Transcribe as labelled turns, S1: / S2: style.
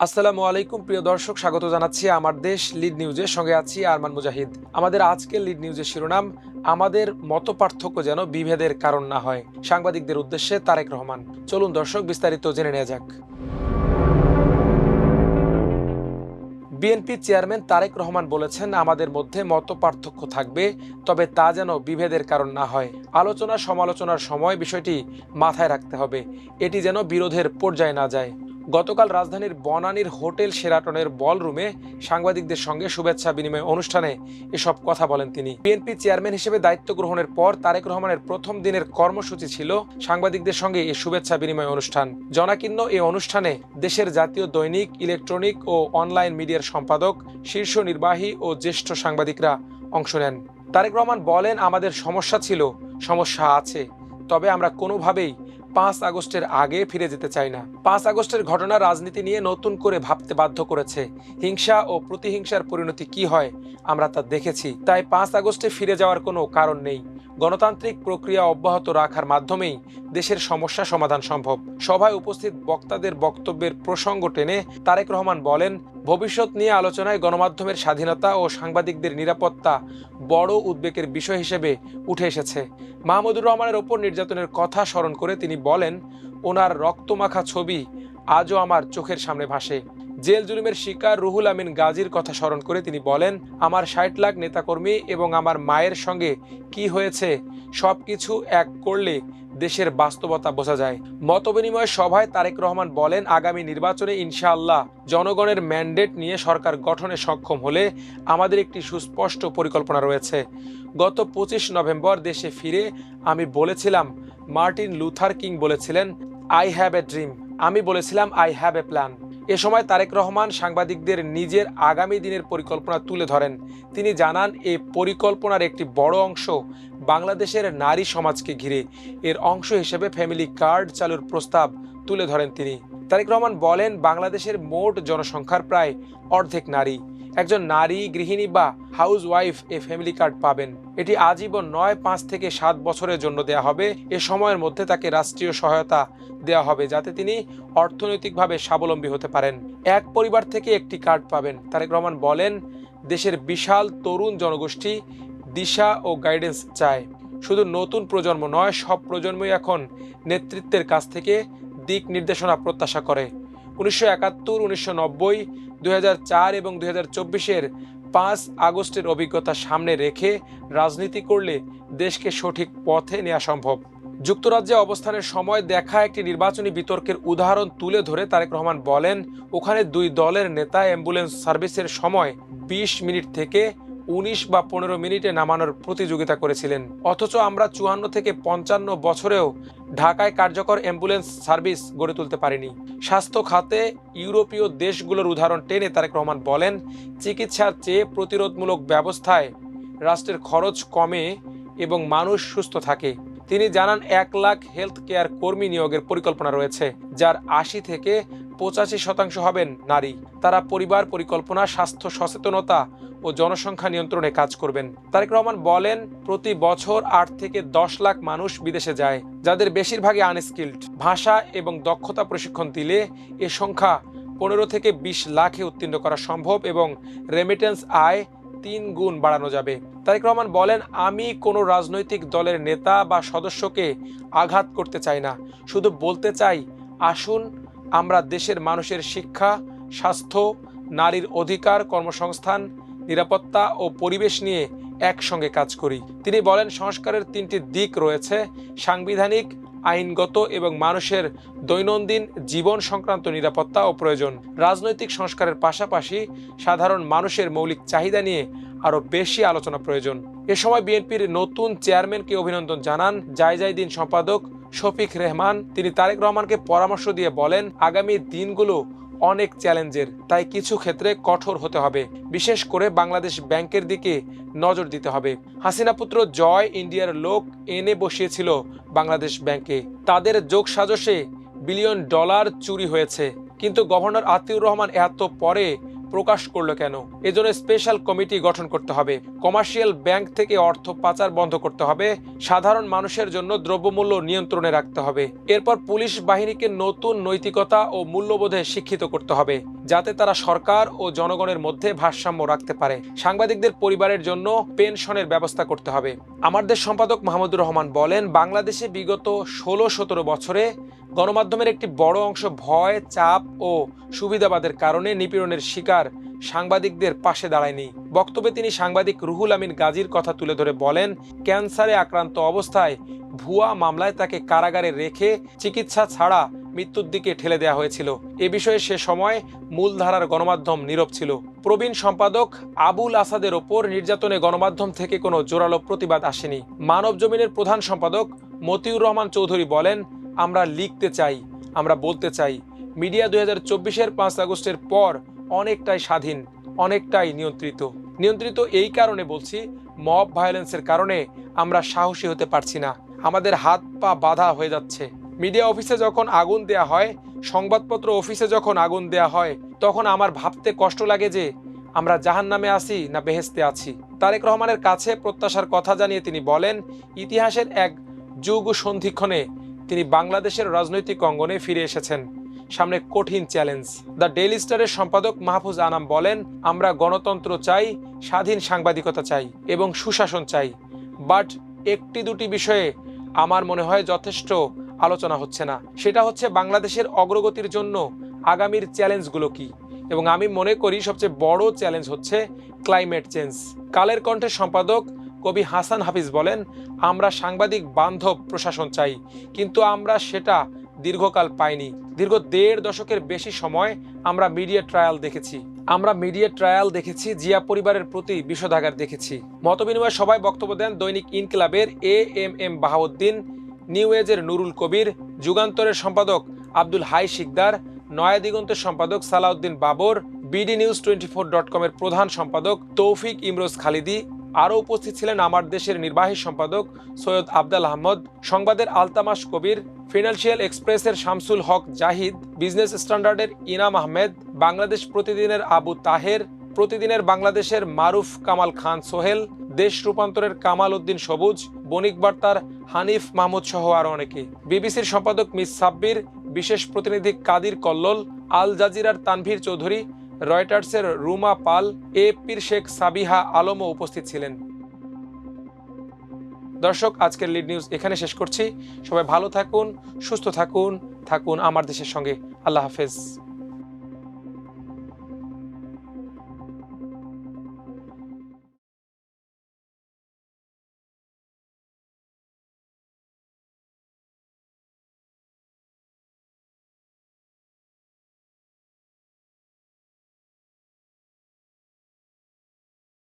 S1: আসসালামু আলাইকুম প্রিয় দর্শক, স্বাগত জানাচ্ছি আমার দেশ লিড নিউজের সঙ্গে আছি আরমান মুজাহিদ। আমাদের আজকের লিড নিউজের শিরোনাম, আমাদের মতপার্থক্য যেন বিভেদের কারণ না হয়। সাংবাদিকদের উদ্দেশ্যে তারেক রহমান। চলুন দর্শক বিস্তারিত জেনে নেওয়া যাক। বিএনপি চেয়ারম্যান তারেক রহমান বলেছেন, আমাদের মধ্যে মতপার্থক্য থাকবে, তবে তা যেন বিভেদের কারণ না হয়। আলোচনা সমালোচনার সময় বিষয়টি মাথায় রাখতে হবে, এটি যেন বিরোধের পর্যায়ে না যায়। গতকাল রাজধানীর বনানীর হোটেল শেরাটনের বলরুমে সাংবাদিকদের সঙ্গে শুভেচ্ছা বিনিময় অনুষ্ঠানে এসব কথা বলেন তিনি। বিএনপি চেয়ারম্যান হিসেবে দায়িত্ব গ্রহণের পর তারেক রহমানের প্রথম দিনের কর্মসূচি ছিল সাংবাদিকদের সঙ্গে এই শুভেচ্ছা বিনিময় অনুষ্ঠান। জনাকীর্ণ এই অনুষ্ঠানে দেশের জাতীয় দৈনিক, ইলেকট্রনিক ও অনলাইন মিডিয়ার সম্পাদক, শীর্ষ নির্বাহী ও জ্যেষ্ঠ সাংবাদিকরা অংশ নেন। তারেক রহমান বলেন, আমাদের সমস্যা ছিল, সমস্যা আছে, তবে আমরা কোনোভাবেই 5 আগস্টের আগে ফিরে যেতে চাই না। 5 আগস্টের ঘটনা রাজনীতি নিয়ে নতুন করে ভাবতে বাধ্য করেছে। হিংসা ও প্রতিহিংসার পরিণতি কি হয় আমরা তা দেখেছি। তাই 5 আগস্টে ফিরে যাওয়ার কোনো কারণ নেই। গণতান্ত্রিক প্রক্রিয়া অব্যাহত রাখার মাধ্যমেই দেশের সমস্যা সমাধান সম্ভব। সভায় উপস্থিত বক্তাদের বক্তব্যের প্রসঙ্গ টেনে তারেক রহমান বলেন, ভবিষ্যৎ নিয়ে আলোচনায় গণমাধ্যমের স্বাধীনতা ও সাংবাদিকদের নিরাপত্তা বড় উদ্বেগের বিষয় হিসেবে উঠে এসেছে। মাহমুদুর রহমানের ওপর নির্যাতনের কথা স্মরণ করে তিনি বলেন, ওনার রক্তমাখা ছবি আজও আমার চোখের সামনে ভাসে। জেল জুলুমের শিকার রুহুল আমিন গাজীর কথা স্মরণ করে তিনি বলেন, আমার 60 লাখ নেতাকর্মী এবং আমার মায়ের সঙ্গে কি হয়েছে সবকিছু এক করলে দেশের বাস্তবতা বোঝা যায়। মতবিনিময় সভায় তারেক রহমান বলেন, আগামী নির্বাচনে ইনশাআল্লাহ জনগণের ম্যান্ডেট নিয়ে সরকার গঠনে সক্ষম হলে আমাদের একটি সুস্পষ্ট পরিকল্পনা রয়েছে। গত 25 নভেম্বর দেশে ফিরে আমি বলেছিলাম, মার্টিন লুথার কিং বলেছিলেন, আই হ্যাভ এ ড্রিম। আমি বলেছিলাম, আই হ্যাভ এ প্ল্যান। এ সময় তারেক রহমান সাংবাদিকদের নিজের আগামী দিনের পরিকল্পনা তুলে ধরেন। তিনি জানান, এই পরিকল্পনার একটি বড় অংশ বাংলাদেশের নারী সমাজকে ঘিরে। এর অংশ হিসেবে ফ্যামিলি কার্ড চালুর প্রস্তাব তুলে ধরেন তিনি। তারেক রহমান বলেন, বাংলাদেশের মোট জনসংখ্যার প্রায় অর্ধেক নারী। একজন নারী গৃহিণী বা হাউস ওয়াইফ এ ফ্যামিলি কার্ড পাবেন। এটি আজীবন নয়, 5 থেকে 7 বছরের জন্য দেয়া হবে। এ সময়ের মধ্যে তাকে রাষ্ট্রীয় সহায়তা দেওয়া হবে যাতে তিনি অর্থনৈতিকভাবে স্বাবলম্বী হতে পারেন। এক পরিবার থেকে একটি কার্ড পাবেন। তারেক রহমান বলেন, দেশের বিশাল তরুণ জনগোষ্ঠী দিশা ও গাইডেন্স চায়। শুধু নতুন প্রজন্ম নয়, সব প্রজন্মই এখন নেতৃত্বের কাছ থেকে দিক নির্দেশনা প্রত্যাশা করে। 1971, 1990, 2004 এবং 2024-এর 5 আগস্টের অভিজ্ঞতা সামনে রেখে রাজনীতি করলে দেশকে সঠিক পথে নেওয়া সম্ভব। যুক্তরাজ্যে অবস্থানের সময় দেখা একটি নির্বাচনী বিতর্কের উদাহরণ তুলে ধরে তারেক রহমান বলেন, ওখানে 2 দলের নেতা অ্যাম্বুলেন্স সার্ভিসের সময় 20 মিনিট থেকে 19 বা 15 মিনিটে নামানোর প্রতিযোগিতা করেছিলেন। অথচ আমরা 54 থেকে 55 বছরেও ঢাকায় কার্যকর অ্যাম্বুলেন্স সার্ভিস গড়ে তুলতে পারিনি। স্বাস্থ্য খাতে ইউরোপীয় দেশগুলোর উদাহরণ টেনে তারেক রহমান বলেন, চিকিৎসার চেয়ে প্রতিরোধমূলক ব্যবস্থায় রাষ্ট্রের খরচ কমে এবং মানুষ সুস্থ থাকে। তিনি জানান, 1 লাখ হেলথ কেয়ার কর্মী নিয়োগের পরিকল্পনা রয়েছে, যার 80 থেকে 85% হবেন নারী। তারা পরিবার পরিকল্পনা, স্বাস্থ্য সচেতনতা ও জনসংখ্যা নিয়ন্ত্রণে কাজ করবেন। তারেক রহমান বলেন, প্রতি বছর 8 থেকে 10 লাখ মানুষ বিদেশে যায়, যাদের বেশিরভাগই আনস্কিল্ড। ভাষা এবং দক্ষতা প্রশিক্ষণ দিলে এ সংখ্যা 15 থেকে 20 লাখে উত্তীর্ণ করা সম্ভব এবং রেমিটেন্স আয় 3 গুণ বাড়ানো যাবে। তারেক রহমান বলেন, আমি কোনো রাজনৈতিক দলের নেতা বা সদস্যকে আঘাত করতে চাই না, শুধু বলতে চাই, আসুন আমরা দেশের মানুষের শিক্ষা, স্বাস্থ্য, নারীর অধিকার, কর্মসংস্থান, নিরাপত্তা ও পরিবেশ নিয়ে একসঙ্গে কাজ করি। তিনি বলেন, সংস্কারের 3টি দিক রয়েছে, সাংবিধানিক, আইনগত এবং মানুষের দৈনন্দিন জীবন সংক্রান্ত নিরাপত্তা ও প্রয়োজন। রাজনৈতিক সংস্কারের পাশাপাশি সাধারণ মানুষের মৌলিক চাহিদা নিয়ে আরও বেশি আলোচনা প্রয়োজন। এ সময় বিএনপির নতুন চেয়ারম্যানকে অভিনন্দন জানান জায়জায়দিন সম্পাদক শফিক রেহমান। তিনি তারেক রহমানকে পরামর্শ দিয়ে বলেন, আগামী দিনগুলো অনেক চ্যালেঞ্জের, তাই কিছু ক্ষেত্রে কঠোর হতে হবে। বিশেষ করে বাংলাদেশ ব্যাংকের দিকে নজর দিতে হবে। হাসিনা পুত্র জয় ইন্ডিয়ার লোক এনে বসিয়েছিল বাংলাদেশ ব্যাংকে। তাদের যোগসাজশে $1 বিলিয়ন চুরি হয়েছে, কিন্তু গভর্নর আতিউর রহমান এত পরে প্রকাশ করলো কেন? এজন্য স্পেশাল কমিটি গঠন করতে হবে। কমার্শিয়াল ব্যাংক থেকে অর্থ পাচার বন্ধ করতে হবে। সাধারণ মানুষের জন্য দ্রব্যমূল্য নিয়ন্ত্রণে রাখতে হবে। এরপর পুলিশ বাহিনীকে নতুন নৈতিকতা ও মূল্যবোধে শিক্ষিত করতে হবে, যাতে তারা সরকার ও জনগণের মধ্যে ভারসাম্য রাখতে পারে। সাংবাদিকদের পরিবারের জন্য পেনশনের ব্যবস্থা করতে হবে। আমার দেশ সম্পাদক মাহমুদুর রহমান বলেন, বাংলাদেশে বিগত 16-17 বছরে গণমাধ্যমের একটি বড় অংশ ভয়, চাপ ও সুবিধাবাদের কারণে নিপীড়নের শিকার সাংবাদিকদের পাশে দাঁড়ায়নি। বক্তব্যে তিনি সাংবাদিক রুহুল আমিন গাজীর কথা তুলে ধরে বলেন, ক্যান্সারে আক্রান্ত অবস্থায় ভুয়া মামলায় তাকে কারাগারে রেখে চিকিৎসা ছাড়া মৃত্যুর দিকে ঠেলে দেওয়া হয়েছিল। এ বিষয়ে সে সময় মূলধারার গণমাধ্যম নীরব ছিল। প্রবীণ সম্পাদক আবুল আসাদের ওপর নির্যাতনে গণমাধ্যম থেকে কোনো জোরালো প্রতিবাদ আসেনি। মানব জমিনের প্রধান সম্পাদক মতিউর রহমান চৌধুরী বলেন, আমরা লিখতে চাই, আমরা বলতে চাই। মিডিয়া 2024-এর 5 আগস্টের পর অনেকটাই স্বাধীন, অনেকটাই নিয়ন্ত্রিত এই কারণে বলছি, মব ভায়োলেন্সের কারণে আমরা সাহসী হতে পারছি না। আমাদের হাত পা বাঁধা হয়ে যাচ্ছে। মিডিয়া অফিসে যখন আগুন দেয়া হয়, সংবাদপত্র অফিসে যখন আগুন দেয়া হয়, তখন আমার ভাবতে কষ্ট লাগে যে আমরা জাহান্নামে আছি না বেহেশতে আছি। তারেক রহমানের কাছে প্রত্যাশার কথা জানিয়ে তিনি বলেন, ইতিহাসের এক যুগ সন্ধিক্ষণে তিনি বাংলাদেশের রাজনৈতিক অঙ্গনে ফিরে এসেছেন। সামনে কঠিন চ্যালেঞ্জ। দ্য ডেইলি স্টারের সম্পাদক মাহফুজ আনাম বলেন, আমরা গণতন্ত্র চাই, স্বাধীন সাংবাদিকতা চাই এবং সুশাসন চাই। বাট একটি দুটি বিষয়ে আমার মনে হয় যথেষ্ট আলোচনা হচ্ছে না। সেটা হচ্ছে বাংলাদেশের অগ্রগতির জন্য আগামীর চ্যালেঞ্জগুলো কি। এবং আমি মনে করি সবচেয়ে বড় চ্যালেঞ্জ হচ্ছে ক্লাইমেট চেঞ্জ। কালের কণ্ঠের সম্পাদক কবি হাসান হাফিজ বলেন, আমরা সাংবাদিক বান্ধব প্রশাসন চাই, কিন্তু আমরা সেটা দীর্ঘকাল পাইনি। দীর্ঘ 1.5 দশকের বেশি সময় আমরা মিডিয়া ট্রায়াল দেখেছি, জিয়া পরিবারের প্রতি বিষোদাগার দেখেছি। মতবিনিময় সভায় বক্তব্য দেন দৈনিক ইনকিলাবের এএমএম বাহাউদ্দিন, নিউ এজের নুরুল কবির, যুগান্তরের সম্পাদক আব্দুল হাই শিকদার, নয়া দিগন্তের সম্পাদক সালাউদ্দিন বাবর, BDNews24.com-এর প্রধান সম্পাদক তৌফিক ইমরোজ খালিদি। আরও উপস্থিত ছিলেন আমার দেশের নির্বাহী সম্পাদক সৈয়দ আবদাল আহমদ, সংবাদের আলতামাস কবির, ফিনান্সিয়াল এক্সপ্রেসের শামসুল হক জাহিদ, বিজনেস স্ট্যান্ডার্ডের ইনাম আহমেদ, বাংলাদেশ প্রতিদিনের আবু তাহের, প্রতিদিনের বাংলাদেশের মারুফ কামাল খান সোহেল, দেশ রূপান্তরের কামাল উদ্দিন সবুজ, বণিক বার্তার হানিফ মাহমুদ সহ আরও অনেকে। বিবিসির সম্পাদক মিস সাব্বির, বিশেষ প্রতিনিধি কাদির কল্লোল, আল জাজিরার তানভীর চৌধুরী, রয়টার্সের রুমা পাল, এএফপির শেখ সাবিহা আলমও উপস্থিত ছিলেন। দর্শক, আজকের লিড নিউজ এখানে শেষ করছি। সবাই ভালো থাকুন, সুস্থ থাকুন আমার দেশের সঙ্গে। আল্লাহ হাফেজ।